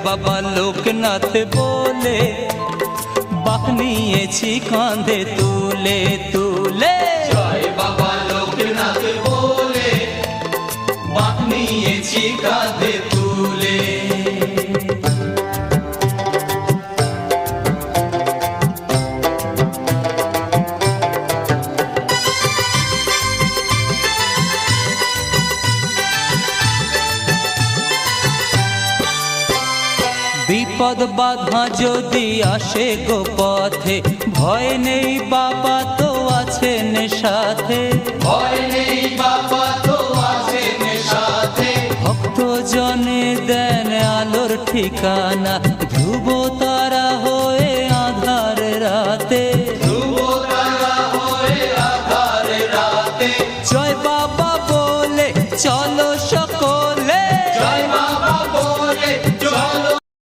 বাবা লোকনাথ বলে বাঁক নিয়েছি কাঁধে তুলে তুলে। জয় বাবা লোকনাথ বলে বাঁক নিয়েছি কাঁধে তুলে। বিপদ বাধা যদি আসে গো পথে, ভয় নেই বাবা তো আছেন সাথে। ভয় নেই বাবা তো আছেন সাথে। ভক্ত জনে দেন আলোর ঠিকানা, ধ্রুব তারা হয়ে আধার রাতে।